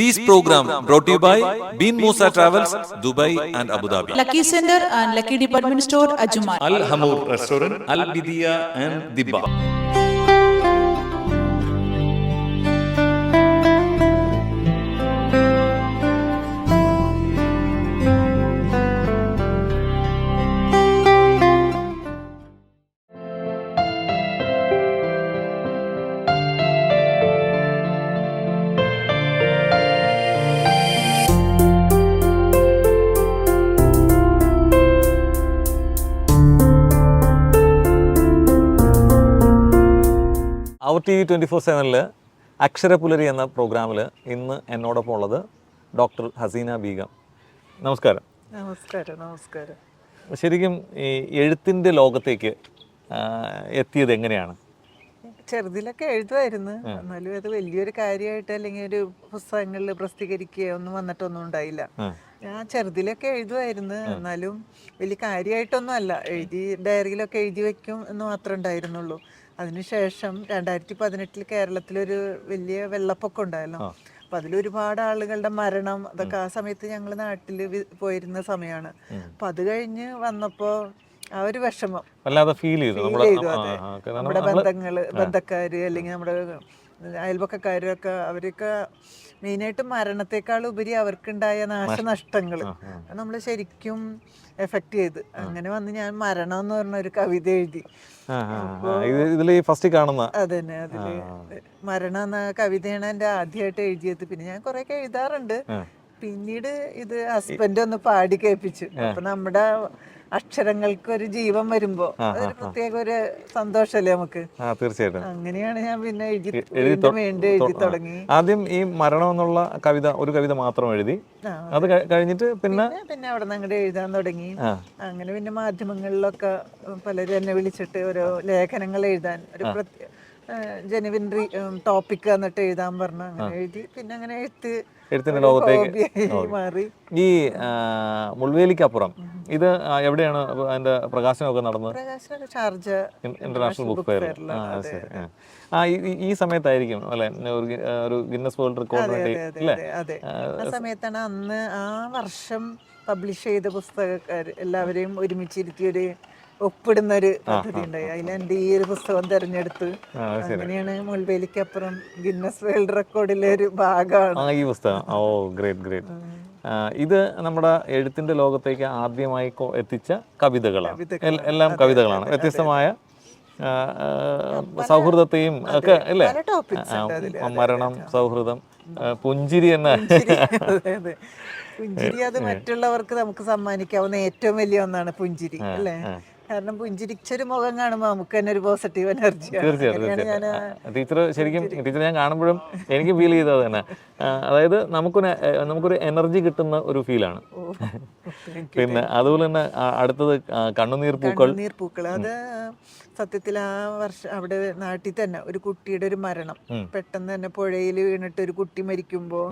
These program brought to you by Bean Musa Travels, Dubai and Abu Dhabi. Lucky Center and Lucky Department Store, Ajuma. Al Hamour Restaurant, Al Bidia and Dibba. അവർ T V 24/7 അക്ഷരപുലരി എന്ന പ്രോഗ്രാമിൽ ഇന്ന് എന്നോടൊപ്പം ഉള്ളത് doctor Hasina Begum. നമസ്കാരം. നമസ്കാരം. ശരിക്കും ഈ എഴുത്തിൻ്റെ ലോകത്തേക്ക് എത്തിയത് എങ്ങനെയാണ്? ചെറുതിലൊക്കെ എഴുതുമായിരുന്നു, എന്നാലും അത് വലിയൊരു കാര്യമായിട്ട് അല്ലെങ്കിൽ ഒരു പുസ്തകങ്ങളിൽ പ്രസിദ്ധീകരിക്കുകയോ ഒന്നും വന്നിട്ടൊന്നും ഉണ്ടായില്ല. ഞാൻ ചെറുതിലൊക്കെ എഴുതുമായിരുന്നു, എന്നാലും വലിയ കാര്യമായിട്ടൊന്നും അല്ല. ഡയറിയിലൊക്കെ എഴുതി വെക്കും എന്ന് മാത്രമേ ഉണ്ടായിരുന്നുള്ളൂ. അതിനുശേഷം 2018 കേരളത്തിലൊരു വലിയ വെള്ളപ്പൊക്കം ഉണ്ടായല്ലോ. അപ്പം അതിലൊരുപാട് ആളുകളുടെ മരണം, അതൊക്കെ ആ സമയത്ത് ഞങ്ങൾ നാട്ടിൽ പോയിരുന്ന സമയമാണ്. അപ്പം അത് കഴിഞ്ഞ് വന്നപ്പോൾ ആ ഒരു വിഷമം വല്ലാതെ ഫീൽ ചെയ്തു. നമ്മുടെ ബന്ധക്കാര് അല്ലെങ്കിൽ നമ്മുടെ അയൽപക്കക്കാരൊക്കെ അവരൊക്കെ മെയിനായിട്ട് മരണത്തെക്കാൾ ഉപരി അവർക്കുണ്ടായ നാശനഷ്ടങ്ങൾ നമ്മൾ ശരിക്കും എഫക്റ്റ് ചെയ്ത്. അങ്ങനെ വന്ന് ഞാൻ മരണം എന്ന് പറഞ്ഞ ഒരു കവിത എഴുതി. അതന്നെ, അതില് മരണം എന്ന കവിതയാണ് എൻ്റെ ആദ്യമായിട്ട് എഴുതിയത്. പിന്നെ ഞാൻ കുറെയൊക്കെ എഴുതാറുണ്ട്. പിന്നീട് ഇത് ഹസ്ബൻഡ് ഒന്ന് പാടി കേൾപ്പിച്ചു. അപ്പൊ നമ്മുടെ അക്ഷരങ്ങൾക്ക് ഒരു ജീവൻ വരുമ്പോ അതൊരു പ്രത്യേക ഒരു സന്തോഷല്ലേ നമുക്ക്. തീർച്ചയായിട്ടും. അങ്ങനെയാണ് ഞാൻ പിന്നെ എഴുതി തുടങ്ങി. ആദ്യം ഈ മരണം എന്നുള്ള കവിത, ഒരു കവിത മാത്രം എഴുതി. അത് കഴിഞ്ഞിട്ട് പിന്നെ അവിടെ നിന്ന് അങ്ങോട്ട് എഴുതാൻ തുടങ്ങി. അങ്ങനെ പിന്നെ മാധ്യമങ്ങളിലൊക്കെ പലരും എന്നെ വിളിച്ചിട്ട് ഓരോ ലേഖനങ്ങൾ എഴുതാൻ, ഒരു ജെനുവിൻ ടോപ്പിക് എന്നിട്ട് എഴുതാൻ പറഞ്ഞു. അങ്ങനെ എഴുതി. പിന്നെ അങ്ങനെ എഴുത്തിന്റെ ലോകത്തേക്ക് മാറി. ഈ മുൾവേലിക്കപ്പുറം ഇത് എവിടെയാണ് അതിന്റെ പ്രകാശനമൊക്കെ നടന്നത്? Sharjah international book fair. ഈ സമയത്തായിരിക്കും അല്ലെ ഒരു ഗിന്നസ് വേൾഡ് റെക്കോർഡ് അല്ലേ? അതെ, ആ സമയത്താണ്. അന്ന് ആ വർഷം പബ്ലിഷ് ചെയ്ത പുസ്തകക്കാർ എല്ലാവരെയും ഒരുമിച്ചിരുത്തി ഒരു ഒപ്പിടുന്ന ഒരു പദ്ധതി ഉണ്ടായി. അതിൽ എൻ്റെ ഈ ഒരു പുസ്തകം തിരഞ്ഞെടുത്ത് അങ്ങനെയാണ് മുൾവേലിക്കപ്പുറം ഗിന്നസ് വേൾഡ് റെക്കോർഡിലെ ഒരു ഭാഗമാണ് ഈ പുസ്തകം. ഓ, ഗ്രേറ്റ് ഗ്രേറ്റ്. ഇത് നമ്മുടെ എഴുത്തിന്റെ ലോകത്തേക്ക് ആദ്യമായി എത്തിച്ച കവിതകളാണ്. എല്ലാം കവിതകളാണ്. വ്യത്യസ്തമായ സൗഹൃദത്തെയും ഒക്കെ അല്ലേ? മരണം, സൗഹൃദം, പുഞ്ചിരി എന്ന പുഞ്ചിരി അത് മറ്റുള്ളവർക്ക് നമുക്ക് സമ്മാനിക്കാവുന്ന ഏറ്റവും വലിയ ഒന്നാണ് പുഞ്ചിരി, അല്ലേ? കാരണം പുഞ്ചിരിച്ചൊരു മുഖം കാണുമ്പോൾ നമുക്ക് തന്നെ ഒരു പോസിറ്റീവ് എനർജി. തീർച്ചയായിട്ടും. ടീച്ചർ ശരിക്കും ടീച്ചർ ഞാൻ കാണുമ്പോഴും എനിക്ക് ഫീൽ ചെയ്തത് തന്നെ. അതായത് നമുക്കൊരു എനർജി കിട്ടുന്ന ഒരു ഫീലാണ്. പിന്നെ അതുപോലെ തന്നെ അടുത്തത് കണ്ണുനീർ പൂക്കൾ. അത് സത്യത്തിൽ ആ വർഷം അവിടെ നാട്ടിൽ തന്നെ ഒരു കുട്ടിയുടെ ഒരു മരണം, പെട്ടെന്ന് തന്നെ പുഴയിൽ വീണിട്ട് ഒരു കുട്ടി മരിക്കുമ്പോൾ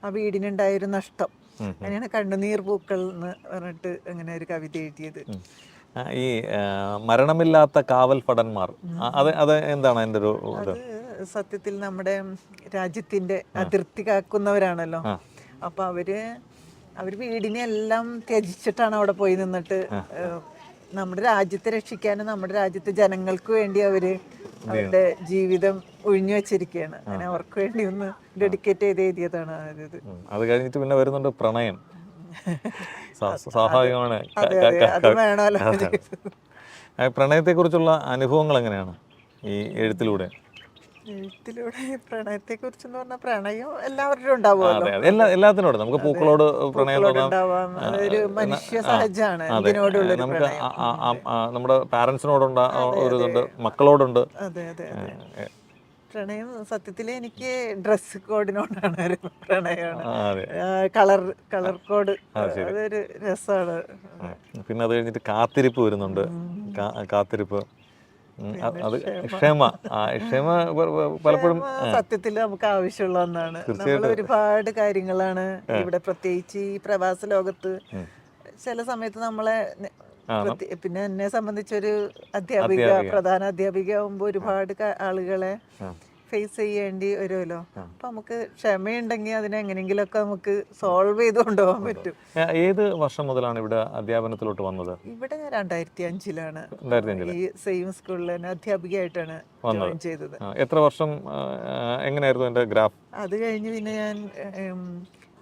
ആ വീടിനുണ്ടായൊരു നഷ്ടം. അങ്ങനെയാണ് കണ്ണുനീർ പൂക്കൾ എന്ന് പറഞ്ഞിട്ട് അങ്ങനെ ഒരു കവിത എഴുതിയത്. ഈ മരണമില്ലാത്ത കാവൽ ഭടന്മാർ, അത് എന്താണ് അതിൻ്റെ ഒരു? അത് സത്യത്തിൽ നമ്മുടെ രാജ്യത്തിന്റെ അതിർത്തി കാക്കുന്നവരാണല്ലോ. അപ്പൊ അവര് വീടിനെ എല്ലാം ത്യജിച്ചിട്ടാണ് അവിടെ പോയി നിന്നിട്ട് നമ്മുടെ രാജ്യത്തെ രക്ഷിക്കാനും നമ്മുടെ രാജ്യത്തെ ജനങ്ങൾക്ക് വേണ്ടി അവരുടെ ജീവിതം ഒഴിഞ്ഞു വെച്ചിരിക്കുകയാണ്. അങ്ങനെ അവർക്ക് വേണ്ടി ഒന്ന് ഡെഡിക്കേറ്റ് ചെയ്ത് എഴുതിയതാണ് ഇത്. അത് കഴിഞ്ഞിട്ട് പിന്നെ വരുന്നുണ്ട് പ്രണയം. സ്വാഭാവികമാണ്. പ്രണയത്തെ കുറിച്ചുള്ള അനുഭവങ്ങൾ എങ്ങനെയാണ് ഈ എഴുത്തിലൂടെ? പ്രണയത്തെ കുറിച്ചെന്ന് പറഞ്ഞാൽ പ്രണയം എല്ലാവരും ഉണ്ടാവുമല്ലോ. എല്ലാത്തിനോടും നമുക്ക് പൂക്കളോട് പ്രണയം ഉണ്ടാവാം. അതൊരു മനുഷ്യ സഹജമാണ്. നമുക്ക് നമ്മുടെ പാരന്റ്സിനോടുണ്ട് ഒരു ഇതുണ്ട്, മക്കളോടുണ്ട്. അതെ അതെ അതെ. പ്രണയം സത്യത്തിൽ എനിക്ക് ഡ്രസ് കോഡിനോടാണ് ഒരു പ്രണയമാണ്. കളർ കോഡ് അതൊരു രസമാണ്. പിന്നെ അത് കഴിഞ്ഞിട്ട് കാത്തിരിപ്പ് വരുന്നുണ്ട്. കാത്തിരിപ്പ്, അത് ക്ഷമ. ക്ഷമ പലപ്പോഴും സത്യത്തിൽ നമുക്ക് ആവശ്യമുള്ള ഒന്നാണ്. നമ്മൾ ഒരുപാട് കാര്യങ്ങളാണ് ഇവിടെ, പ്രത്യേകിച്ച് ഈ പ്രവാസ ലോകത്ത് ചില സമയത്ത് നമ്മളെ, പിന്നെ എന്നെ സംബന്ധിച്ചൊരു പ്രധാന അധ്യാപിക ആകുമ്പോൾ ഒരുപാട് ആളുകളെ ഫേസ് ചെയ്യേണ്ടി വരുമല്ലോ. അപ്പൊ നമുക്ക് ക്ഷമയുണ്ടെങ്കിൽ അതിനെ എങ്ങനെയെങ്കിലുമൊക്കെ നമുക്ക് സോൾവ് ചെയ്ത് കൊണ്ടുപോകാൻ പറ്റും. ഏത് വർഷം മുതലാണ് ഇവിടെ അധ്യാപനത്തിലോട്ട് വന്നത്? ഇവിടെ ഞാൻ 2005-ലാണ് 2005 ഈ സെയിം സ്കൂളിൽ തന്നെ അധ്യാപികയായിട്ടാണ് ജോയിൻ ചെയ്തത്. എത്ര വർഷം എങ്ങനെയായിരുന്നു എൻ്റെ ഗ്രാഫ്? അത് കഴിഞ്ഞ് പിന്നെ ഞാൻ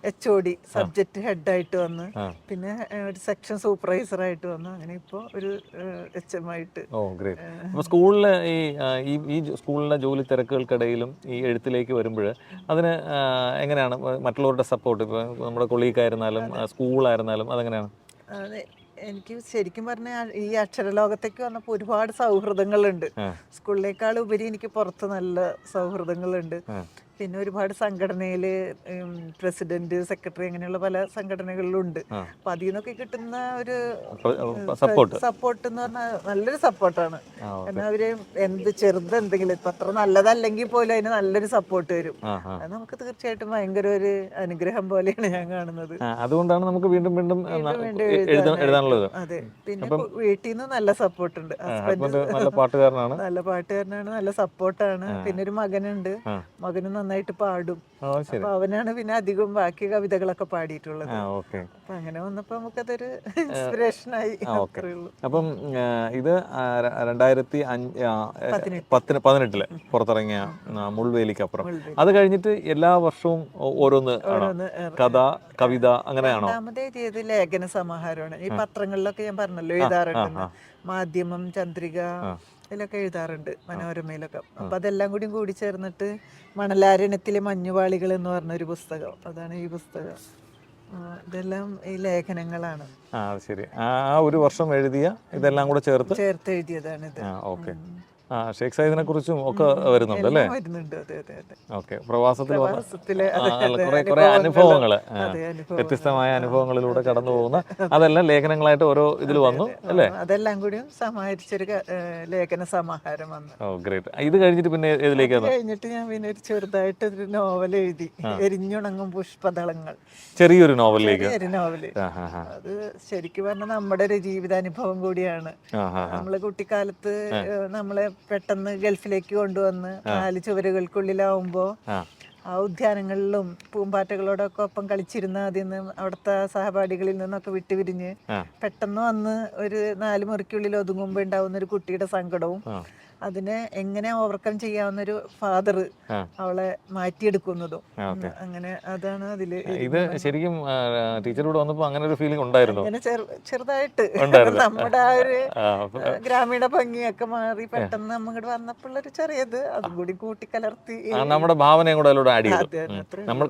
HOD സബ്ജക്ട് ഹെഡായിട്ട് വന്ന്, പിന്നെ ഒരു സെക്ഷൻ സൂപ്പർവൈസറായിട്ട് വന്നു. അങ്ങനെ ഇപ്പോൾ ഒരു HM ആയിട്ട്. ഓ ഗ്രേറ്റ്. അപ്പോൾ സ്കൂളിൽ ഈ സ്കൂളിലെ ജോലി തിരക്കുകൾക്കിടയിലും ഈ എഴുത്തിലേക്ക് വരുമ്പോൾ അതിന് എങ്ങനെയാണ് മറ്റുള്ളവരുടെ സപ്പോർട്ട്? ഇപ്പോൾ നമ്മുടെ കൊളീഗായിരുന്നാലും സ്കൂളായിരുന്നാലും അതെങ്ങനെയാണ്? അതെ, എനിക്ക് ശരിക്കും പറഞ്ഞാൽ ഈ അക്ഷരലോകത്തേക്ക് വന്നപ്പോൾ ഒരുപാട് സൗഹൃദങ്ങളുണ്ട്. സ്കൂളിനേക്കാൾ ഉപരി എനിക്ക് പുറത്ത് നല്ല സൗഹൃദങ്ങളുണ്ട്. പിന്നെ ഒരുപാട് സംഘടനയിൽ പ്രസിഡന്റ്, സെക്രട്ടറി അങ്ങനെയുള്ള പല സംഘടനകളിലുണ്ട്. അപ്പൊ അതിൽ നിന്നൊക്കെ കിട്ടുന്ന ഒരു സപ്പോർട്ട് എന്ന് പറഞ്ഞാൽ നല്ലൊരു സപ്പോർട്ടാണ്. കാരണം അവര് ചെറുതെന്തെങ്കിലും ഇപ്പൊ അത്ര നല്ലതല്ലെങ്കിൽ പോലും അതിന് നല്ലൊരു സപ്പോർട്ട് വരും. അത് നമുക്ക് തീർച്ചയായിട്ടും ഭയങ്കര ഒരു അനുഗ്രഹം പോലെയാണ് ഞാൻ കാണുന്നത്. അതുകൊണ്ടാണ് നമുക്ക് വീണ്ടും വീണ്ടും എഴുതാനുള്ളത്. അതെ, പിന്നെ വീട്ടിൽ നിന്ന് നല്ല സപ്പോർട്ട് ഉണ്ട്. ഹസ്ബൻഡ് നല്ല പാട്ടുകാരനാണ്, നല്ല സപ്പോർട്ടാണ്. പിന്നെ ഒരു മകനുണ്ട്, മകന് നന്നായിട്ട് പാടും. അപ്പൊ അവനാണ് പിന്നെ അധികം ബാക്കി കവിതകളൊക്കെ പാടിയിട്ടുള്ളത്. അപ്പൊ അങ്ങനെ വന്നപ്പോ നമുക്കതൊരു ഇൻസ്പിറേഷനായി. അപ്പം ഇത് 2018 പുറത്തിറങ്ങിയ മുൾവേലിക്കപ്പുറം. അത് കഴിഞ്ഞിട്ട് എല്ലാ വർഷവും ഓരോന്ന് കഥ, കവിത അങ്ങനെയാണോ? രണ്ടാമത് എഴുതിയത് ലേഖന സമാഹാരമാണ്. ഈ പത്രങ്ങളിലൊക്കെ ഞാൻ പറഞ്ഞല്ലോ എഴുതാറുണ്ട്. മാധ്യമം, ചന്ദ്രിക ഇതിലൊക്കെ എഴുതാറുണ്ട്, മനോരമയിലൊക്കെ. അപ്പൊ അതെല്ലാം കൂടി ചേർന്നിട്ട് മണലാരണ്യത്തിലെ മഞ്ഞുപാളികൾ എന്ന് പറഞ്ഞൊരു പുസ്തകം, അതാണ് ഈ പുസ്തകം. ഇതെല്ലാം ഈ ലേഖനങ്ങളാണ്. ശരി. ആ ഒരു വർഷം എഴുതിയ ഇതെല്ലാം കൂടെ ചേർത്ത് എഴുതിയതാണ് ഇത്. ഓക്കെ. ഷേഖ് സയ്യിദിനെ കുറിച്ചും ഒക്കെ വരുന്നുണ്ട് അല്ലേ? ഓക്കെ. പ്രവാസത്തിലെ കുറെ അനുഭവങ്ങള്, വ്യത്യസ്തമായ അനുഭവങ്ങളിലൂടെ കടന്നു പോകുന്ന അതെല്ലാം ലേഖനങ്ങളായിട്ട് ഓരോ ഇതിൽ വന്നു അല്ലേ? അതെല്ലാം കൂടി സമാഹരിച്ചൊരു ലേഖന സമാഹാരം വന്നു. ഓ ഗ്രേറ്റ്. ഇത് കഴിഞ്ഞിട്ട് പിന്നെ ഏതിലേക്ക്? കഴിഞ്ഞിട്ട് ഞാൻ പിന്നെ ഒരു ചെറുതായിട്ട് ഒരു നോവൽ എഴുതി, എരിഞ്ഞുണങ്ങും പുഷ്പതളങ്ങൾ. ചെറിയൊരു നോവലിലേക്ക്. നോവല്. അത് ശരിക്കും പറഞ്ഞാൽ നമ്മുടെ ഒരു ജീവിതാനുഭവം കൂടിയാണ്. നമ്മള് കുട്ടിക്കാലത്ത് നമ്മളെ പെട്ടെന്ന് ഗൾഫിലേക്ക് കൊണ്ടുവന്ന് 4 ചുവരുകൾക്കുള്ളിലാവുമ്പോ ആ ഉദ്യാനങ്ങളിലും പൂമ്പാറ്റകളോടൊക്കെ ഒപ്പം കളിച്ചിരുന്ന അതിൽ നിന്ന് അവിടുത്തെ സഹപാഠികളിൽ നിന്നൊക്കെ വിട്ടുപിരിഞ്ഞ് പെട്ടെന്ന് വന്ന് ഒരു 4 മുറിക്കുള്ളിൽ ഒതുങ്ങുമ്പോ ഉണ്ടാവുന്ന ഒരു കുട്ടിയുടെ സങ്കടവും അതിനെ എങ്ങനെ ഓവർകം ചെയ്യാവുന്നൊരു ഫാദർ അവളെ മാറ്റിയെടുക്കുന്നതും, അങ്ങനെ അതാണ് അതില്. ഇത് ശരിക്കും ടീച്ചറോട് വന്നപ്പോ അങ്ങനെ ഒരു ഫീലിംഗ് ഉണ്ടായിരുന്നു. അങ്ങനെ ചെറുതായിട്ട് നമ്മുടെ ആ ഒരു ഗ്രാമീണ ഭംഗിയൊക്കെ മാറി പെട്ടെന്ന് നമ്മങ്ങോട്ട് വന്നപ്പോഴൊരു ചെറിയത് അതും കൂടി കൂട്ടിക്കലർത്തി നമ്മുടെ ഭാവനയും കൂടെ അതിലൂടെ ആഡ് ചെയ്തു.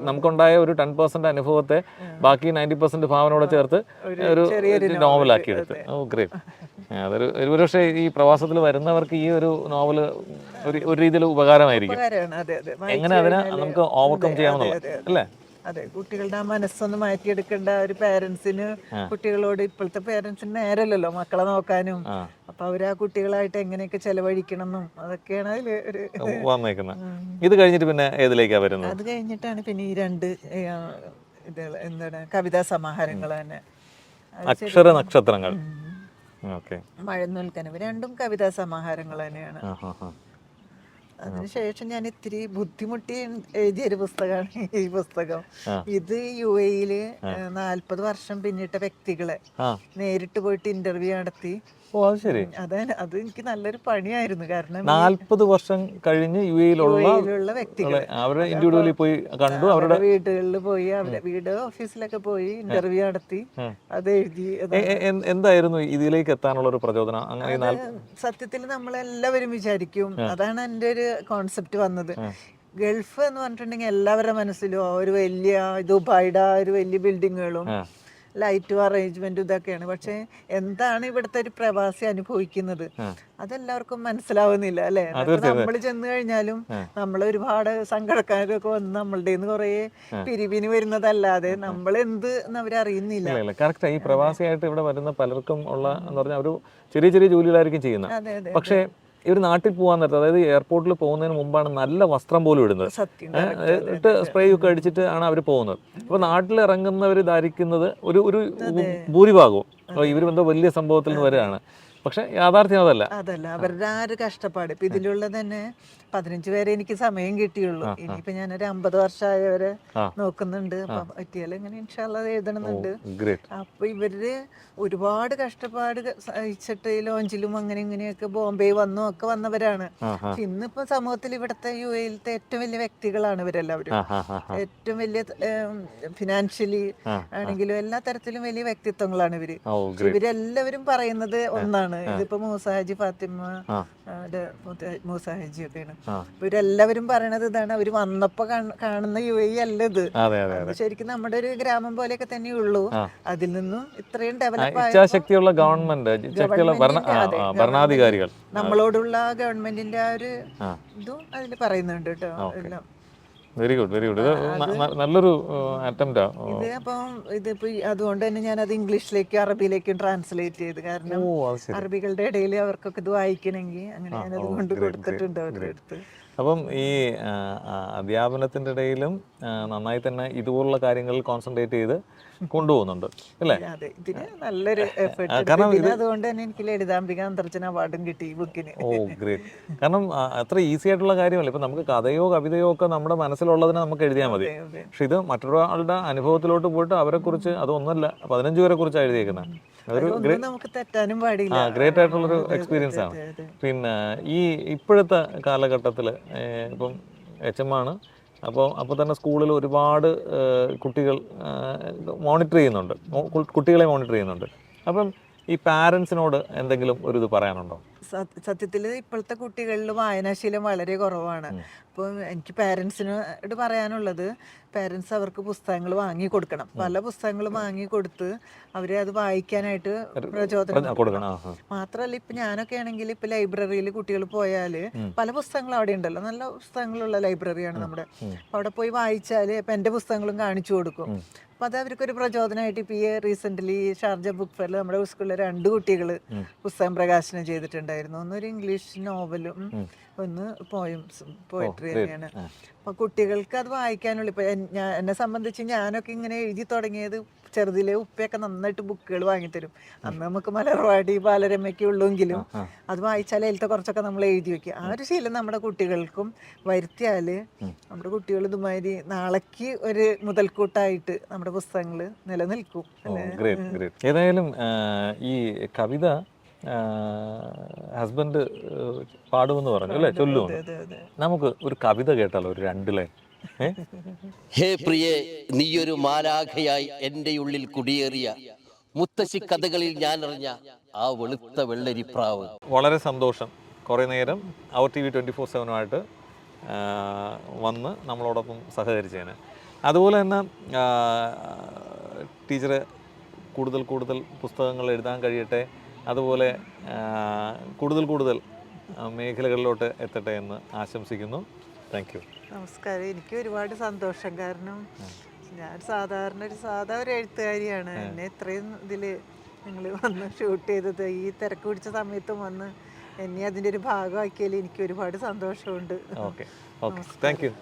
നമുക്കുണ്ടായ ഒരു 10% അനുഭവത്തെ ബാക്കി 90% ഭാവനയോടെ ചേർത്ത് ഒരു നോവലാക്കി എടുത്ത്. ഓ ഗ്രേറ്റ്. അതൊരു ഒരുപക്ഷെ ഈ പ്രവാസത്തിൽ വരുന്നവർക്ക് ഈ ഒരു നോവല് ഒരു രീതിയിൽ ഉപകാരമായിരിക്കും. എങ്ങനെ അതിനെ നമുക്ക് ഓവർകം ചെയ്യാമെന്നുള്ളത് അല്ലേ? അതെ, കുട്ടികളുടെ ആ മനസ്സൊന്ന് മാറ്റിയെടുക്കേണ്ട ഒരു പേരൻസിന്, കുട്ടികളോട് ഇപ്പോഴത്തെ പേരൻസിന് നേരല്ലല്ലോ മക്കളെ നോക്കാനും. അപ്പൊ അവര് ആ കുട്ടികളായിട്ട് എങ്ങനെയൊക്കെ ചെലവഴിക്കണം എന്നും അതൊക്കെയാണ് അതില് ഒരു വന്നേക്കുന്നത്. ഇത് കഴിഞ്ഞിട്ട് പിന്നെ ഏതിലേക്കാ വരുന്നത്? അത് കഴിഞ്ഞിട്ടാണ് പിന്നെ ഈ 2 എന്താണ് കവിതാ സമാഹാരങ്ങൾ തന്നെ, അക്ഷര നക്ഷത്രങ്ങൾ, മഴനൂൽക്കനവ്, 2ഉം കവിതാ സമാഹാരങ്ങൾ തന്നെയാണ്. അതിനുശേഷം ഞാൻ ഇത്തിരി ബുദ്ധിമുട്ടി എഴുതിയൊരു പുസ്തകമാണ് ഈ പുസ്തകം. ഇത് UAE 40 വർഷം പിന്നിട്ട വ്യക്തികളെ നേരിട്ട് പോയിട്ട് ഇന്റർവ്യൂ നടത്തി. അത് എനിക്ക് നല്ലൊരു പണിയായിരുന്നു. കാരണം 40 വർഷം കഴിഞ്ഞ് UAE-യിലുള്ള വ്യക്തികളെ അവരെ ഇൻഡിവിജ്വലി പോയി കണ്ടു, അവരുടെ വീടുകളിൽ പോയി, അവരുടെ വീട് ഓഫീസിലൊക്കെ പോയി ഇന്റർവ്യൂ നടത്തി അത് എഴുതി. എന്തായിരുന്നു ഇതിലേക്ക് എത്താനുള്ള ഒരു പ്രചോദനം? അങ്ങനെ സത്യത്തിൽ നമ്മളെല്ലാവരും വിചാരിക്കും, അതാണ് എൻ്റെ ഒരു കോൺസെപ്റ്റ് വന്നത്. ഗൾഫ് എന്ന് പറഞ്ഞിട്ടുണ്ടെങ്കിൽ എല്ലാവരുടെ മനസ്സിലും ഒരു വലിയ ദുബായിയുടെ ഒരു വലിയ ബിൽഡിങ്ങുകളും ലൈറ്റും അറേഞ്ച്മെന്റും ഇതൊക്കെയാണ്. പക്ഷെ എന്താണ് ഇവിടുത്തെ ഒരു പ്രവാസി അനുഭവിക്കുന്നത് അതെല്ലാവർക്കും മനസ്സിലാവുന്നില്ല അല്ലെ? നമ്മൾ ചെന്ന് കഴിഞ്ഞാലും നമ്മൾ ഒരുപാട് സങ്കടക്കാരൊക്കെ വന്ന് നമ്മളുടെ കുറെ പിരിവിന് വരുന്നതല്ലാതെ നമ്മൾ എന്ത് അവരറിയുന്നില്ല. കറക്റ്റ്. ഈ പ്രവാസിയായിട്ട് ഇവിടെ വരുന്ന പലർക്കും ഉള്ള എന്ന് പറഞ്ഞാൽ ഒരു ചെറിയ ചെറിയ ജോലിയിലായിരിക്കും ചെയ്യുന്നത്. പക്ഷേ ഇവർ നാട്ടിൽ പോകാൻ നേരത്തെ, അതായത് എയർപോർട്ടിൽ പോകുന്നതിന് മുമ്പാണ് നല്ല വസ്ത്രം പോലും ഇടുന്നത്. ഇട്ട് സ്പ്രേ ഒക്കെ അടിച്ചിട്ട് ആണ് അവർ പോകുന്നത്. അപ്പോൾ നാട്ടിൽ ഇറങ്ങുന്നവർ ധരിക്കുന്നത് ഒരു ഭൂരിഭാഗവും ഇവർ എന്തോ വലിയ സംഭവത്തിൽ നിന്ന് വരികയാണ്. പക്ഷെ യാഥാർത്ഥ്യം അതല്ല. അവരുടെ ആ ഒരു കഷ്ടപ്പാട്. ഇപ്പൊ ഇതിലുള്ള തന്നെ 15 വരെ എനിക്ക് സമയം കിട്ടിയുള്ളൂ. ഇനിയിപ്പോ ഞാനൊരു 50 വർഷമായവരെ നോക്കുന്നുണ്ട്. അപ്പൊ പറ്റിയാൽ ഇങ്ങനെ ഇൻഷാല്ലാ അത് എഴുതണമെന്നുണ്ട്. ഗ്രേറ്റ്. അപ്പൊ ഇവര് ഒരുപാട് കഷ്ടപ്പാട് സഹിച്ചിട്ട് ലോഞ്ചിലും അങ്ങനെ ഇങ്ങനെയൊക്കെ ബോംബെ ഒക്കെ വന്നവരാണ്. പക്ഷെ ഇന്നിപ്പോ സമൂഹത്തിൽ ഇവിടുത്തെ UAE-യിലത്തെ ഏറ്റവും വലിയ വ്യക്തികളാണ് ഇവരെല്ലാവരും. ഏറ്റവും വലിയ ഫിനാൻഷ്യലി ആണെങ്കിലും എല്ലാ തരത്തിലും വലിയ വ്യക്തിത്വങ്ങളാണ് ഇവര്. ഇവരെല്ലാവരും പറയുന്നത് ഒന്നാണ്, ഇതിപ്പോ മൂസാഹാജി ഫാത്തിമ മൂസാഹാജി ഒക്കെയാണ്. ഇവരെല്ലാവരും പറയണത് ഇതാണ്, അവര് വന്നപ്പോ കാണുന്ന UAE അല്ല ഇത്. ശരിക്കും നമ്മുടെ ഒരു ഗ്രാമം പോലെയൊക്കെ തന്നെ ഉള്ളൂ. അതിൽ നിന്നും ഇത്രയും ഡെവലപ്പ് ഇച്ഛാശക്തിയുള്ള ഗവൺമെന്റ്, ഭരണാധികാരികൾ, നമ്മളോടുള്ള ഗവൺമെന്റിന്റെ ആ ഒരു ഇതും അതിൽ പറയുന്നുണ്ട് കേട്ടോ എല്ലാം. Very good, very good. ഇത് നല്ലൊരു അറ്റംപ്റ്റാ ഇത്. അപ്പം ഇതിപ്പോ അതുകൊണ്ട് തന്നെ ഞാൻ അത് ഇംഗ്ലീഷിലേക്കും അറബിയിലേക്കും ട്രാൻസ്ലേറ്റ് ചെയ്ത്, കാരണം അറബികളുടെ ഇടയിൽ അവർക്കൊക്കെ ഇത് വായിക്കണമെങ്കിൽ അങ്ങനെ ഞാനത് കൊണ്ട് കൊടുത്തിട്ടുണ്ട് അവരുടെ അടുത്ത്. അപ്പം ഈ അധ്യാപനത്തിന്റെ ഇടയിലും നന്നായി തന്നെ ഇതുപോലുള്ള കാര്യങ്ങളിൽ കോൺസെൻട്രേറ്റ് ചെയ്ത് കൊണ്ടുപോകുന്നുണ്ട് അല്ലേ? അതെ, ഇതിന് നല്ലൊരു എഫേർട്ട്. അതുകൊണ്ട് തന്നെ എനിക്ക് ലളിതാംബിക അന്തർജന അവാർഡും കിട്ടി ഈ ബുക്കിന്. ഓ ഗ്രേറ്റ്. കാരണം അത്ര ഈസി ആയിട്ടുള്ള കാര്യമല്ല. ഇപ്പൊ നമുക്ക് കഥയോ കവിതയോ ഒക്കെ നമ്മുടെ മനസ്സിലുള്ളതിനെ നമുക്ക് എഴുതിയാൽ മതി. പക്ഷെ ഇത് മറ്റൊരാളുടെ അനുഭവത്തിലോട്ട് പോയിട്ട് അവരെ കുറിച്ച്, അതൊന്നല്ല 15 പേരെ കുറിച്ചാണ് എഴുതിയേക്കുന്നത്. അതൊരു നമുക്ക് തെറ്റാനും പാടില്ല. ഗ്രേറ്റ് ആയിട്ടുള്ളൊരു എക്സ്പീരിയൻസ് ആണ്. പിന്നെ ഈ ഇപ്പോഴത്തെ കാലഘട്ടത്തിൽ ഇപ്പം HM ആണ്, അപ്പോൾ തന്നെ സ്കൂളിൽ ഒരുപാട് കുട്ടികൾ മോണിറ്റർ ചെയ്യുന്നുണ്ട്, കുട്ടികളെ മോണിറ്റർ ചെയ്യുന്നുണ്ട്. അപ്പം ഈ പാരൻസിനോട് എന്തെങ്കിലും ഒരു ഇത് പറയാനുണ്ടോ? സത്യത്തിൽ ഇപ്പോഴത്തെ കുട്ടികളിൽ വായനാശീലം വളരെ കുറവാണ്. അപ്പോൾ എനിക്ക് പാരൻസിനോട് പറയാനുള്ളത്, പാരൻസ് അവർക്ക് പുസ്തകങ്ങൾ വാങ്ങി കൊടുക്കണം. പല പുസ്തകങ്ങളും വാങ്ങി കൊടുത്ത് അവരെ അത് വായിക്കാനായിട്ട് പ്രചോദനം കൊടുക്കണം. മാത്രമല്ല ഇപ്പം ഞാനൊക്കെ ആണെങ്കിൽ ഇപ്പം ലൈബ്രറിയിൽ കുട്ടികൾ പോയാൽ പല പുസ്തകങ്ങളും അവിടെ ഉണ്ടല്ലോ, നല്ല പുസ്തകങ്ങളുള്ള ലൈബ്രറിയാണ് നമ്മുടെ. അപ്പോൾ അവിടെ പോയി വായിച്ചാൽ ഇപ്പം എൻ്റെ പുസ്തകങ്ങളും കാണിച്ചു കൊടുക്കും. അപ്പോൾ അത് അവർക്കൊരു പ്രചോദനമായിട്ട്. ഇപ്പോൾ ഈ റീസെൻ്റ്ലി ഷാർജ ബുക്ക് ഫെയറിൽ നമ്മുടെ സ്കൂളിലെ 2 കുട്ടികൾ പുസ്തകം പ്രകാശനം ചെയ്തിട്ടുണ്ടായിരുന്നു. ഒന്നൊരു ഇംഗ്ലീഷ് നോവലും ഒന്ന് പോയട്രി തന്നെയാണ്. അപ്പോൾ കുട്ടികൾക്ക് അത് വായിക്കാനുള്ള, ഇപ്പം എന്നെ സംബന്ധിച്ച് ഞാനൊക്കെ ഇങ്ങനെ എഴുതി തുടങ്ങിയത് ചെറുതിലെ ഉപ്പയൊക്കെ നന്നായിട്ട് ബുക്കുകൾ വാങ്ങിത്തരും. അന്ന് നമുക്ക് മലർവാടി ബാലരമയ്ക്ക് ഉള്ളൂങ്കിലും അത് വായിച്ചാൽ അതിലത്തെ കുറച്ചൊക്കെ നമ്മൾ എഴുതി വെക്കുക. ആ ഒരു ശീലം നമ്മുടെ കുട്ടികൾക്കും വരുത്തിയാൽ നമ്മുടെ കുട്ടികൾ ഇതുമാതിരി നാളേക്ക് ഒരു മുതൽക്കൂട്ടായിട്ട് നമ്മുടെ പുസ്തകങ്ങൾ നിലനിൽക്കും. ഏതായാലും ഈ കവിത ഹസ്ബൻഡ് പാടുമെന്ന് പറഞ്ഞു അല്ലേ, ചൊല്ലുമെന്ന്. നമുക്ക് ഒരു കവിത കേട്ടാലോ, ഒരു 2 ലൈൻ? ഹേ പ്രിയേ, നീയൊരു മാലാഖയായി എൻ്റെ ഉള്ളിൽ കുടിയേറിയ മുത്തശ്ശി കഥകളിൽ ഞാൻ അറിഞ്ഞ ആ വെളുത്ത വെള്ളരിപ്രാവ്. വളരെ സന്തോഷം, കുറേ നേരം അവർ TV 24/7 വന്ന് നമ്മളോടൊപ്പം സഹകരിച്ചതിന്. അതുപോലെ തന്നെ ടീച്ചറ് കൂടുതൽ പുസ്തകങ്ങൾ എഴുതാൻ കഴിയട്ടെ, അതുപോലെ കൂടുതൽ മേഖലകളിലോട്ട് എത്തട്ടെ എന്ന് ആശംസിക്കുന്നു. Thank you. നമസ്കാരം. എനിക്ക് ഒരുപാട് സന്തോഷം, കാരണം ഞാൻ സാധാരണ ഒരു എഴുത്തുകാരിയാണ്. എന്നെ ഇത്രയും ഇതിൽ നിങ്ങൾ വന്ന് ഷൂട്ട് ചെയ്തത്, ഈ തിരക്ക് പിടിച്ച സമയത്തും വന്ന് എന്നെ അതിൻ്റെ ഒരു ഭാഗമാക്കിയാൽ എനിക്ക് ഒരുപാട് സന്തോഷമുണ്ട്. Okay, thank you.